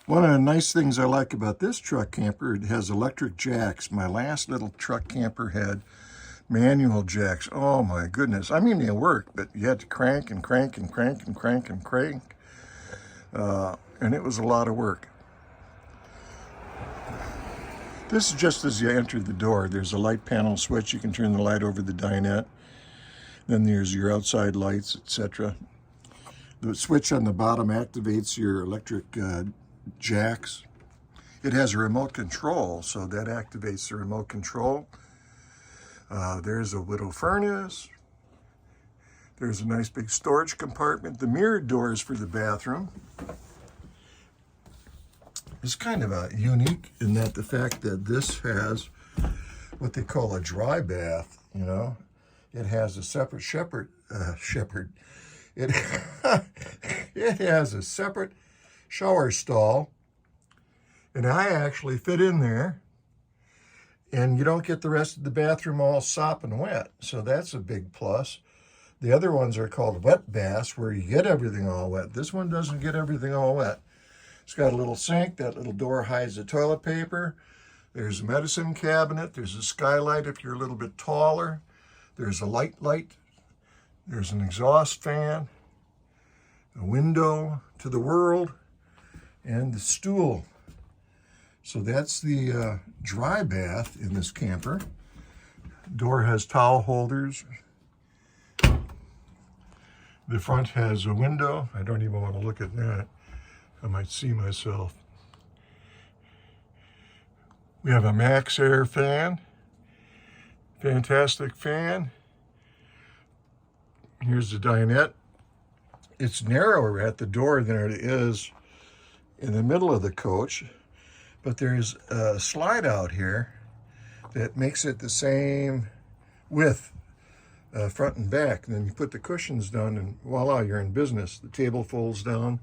One of the nice things I like about this truck camper, it has electric jacks. My last little truck camper had manual jacks. Oh my goodness. I mean, they work, but you had to crank and crank and crank and crank and crank. And it was a lot of work. This is just as you enter the door. There's a light panel switch. You can turn the light over the dinette. Then there's your outside lights, etc. The switch on the bottom activates your electric jacks. It has a remote control, so that activates the remote control. There's a little furnace. There's a nice big storage compartment. The mirrored doors for the bathroom. It's kind of unique in that the fact that this has what they call a dry bath, you know. It has a separate It has a separate shower stall, and I actually fit in there, and you don't get the rest of the bathroom all sopping wet, so that's a big plus. The other ones are called wet baths, where you get everything all wet. This one doesn't get everything all wet. It's got a little sink. That little door hides the toilet paper. There's a medicine cabinet. There's a skylight if you're a little bit taller. There's a light. There's an exhaust fan, a window to the world, and the stool. So that's the dry bath in this camper. Door has towel holders. The front has a window. I don't even want to look at that. I might see myself. We have a Max Air fan. Fantastic fan. Here's the dinette. It's narrower at the door than it is in the middle of the coach, but there's a slide out here that makes it the same width, front and back. And then you put the cushions down and voila, you're in business. The table folds down.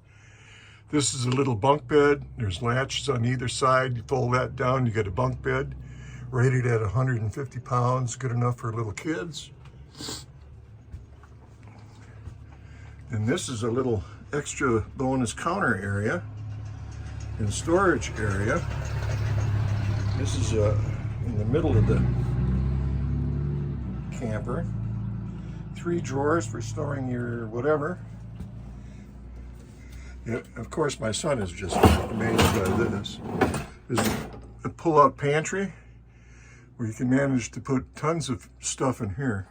This is a little bunk bed. There's latches on either side. You fold that down, you get a bunk bed rated at 150 pounds, good enough for little kids. And this is a little extra bonus counter area and storage area. This is in the middle of the camper. 3 drawers for storing your whatever. Yeah, of course, my son is just amazed by this. There's a pull-out pantry where you can manage to put tons of stuff in here.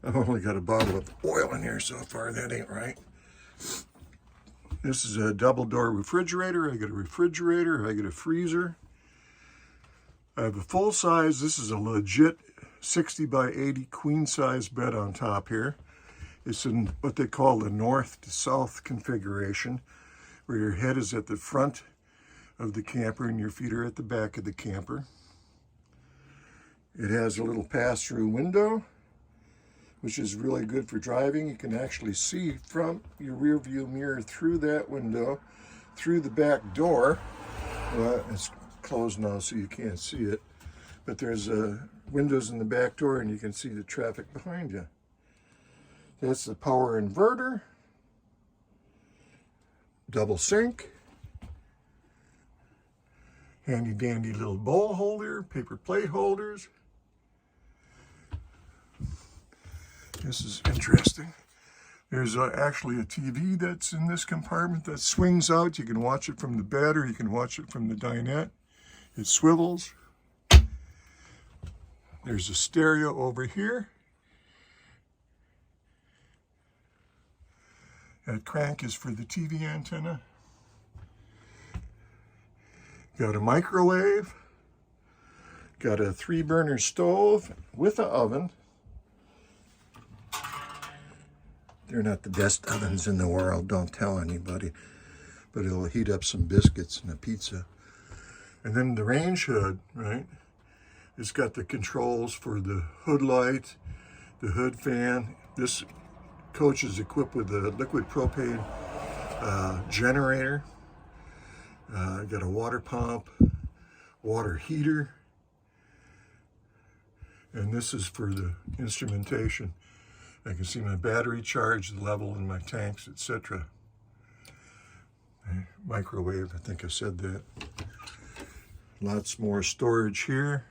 I've only got a bottle of oil in here so far. That ain't right. This is a double-door refrigerator. I got a refrigerator. I got a freezer. I have a full-size. This is a legit 60 by 80 queen-size bed on top here. It's in what they call the north to south configuration, where your head is at the front of the camper and your feet are at the back of the camper. It has a little pass-through window, which is really good for driving. You can actually see from your rear view mirror through that window, through the back door. It's closed now so you can't see it, but there's windows in the back door and you can see the traffic behind you. That's the power inverter, double sink, handy dandy little bowl holder, paper plate holders. This is interesting. There's actually a TV that's in this compartment that swings out. You can watch it from the bed or you can watch it from the dinette. It swivels. There's a stereo over here. That crank is for the TV antenna. Got a microwave. Got a 3-burner stove with an oven. They're not the best ovens in the world, don't tell anybody, but it'll heat up some biscuits and a pizza. And then the range hood, right? It's got the controls for the hood light, the hood fan. This coach is equipped with a liquid propane generator. Got a water pump, water heater, and this is for the instrumentation. I can see my battery charge, the level in my tanks, etc. Microwave, I think I said that. Lots more storage here.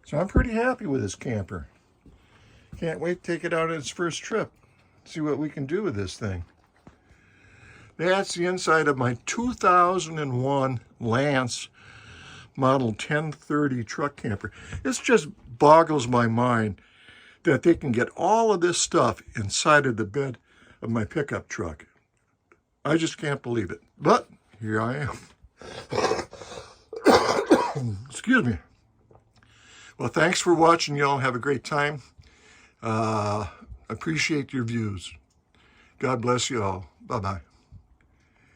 So I'm pretty happy with this camper. Can't wait to take it out on its first trip. See what we can do with this thing. That's the inside of my 2001 Lance Model 1030 truck camper. It just boggles my mind that they can get all of this stuff inside of the bed of my pickup truck. I just can't believe it. But here I am. Excuse me. Well, thanks for watching, y'all. Have a great time. Appreciate your views. God bless you all. Bye-bye.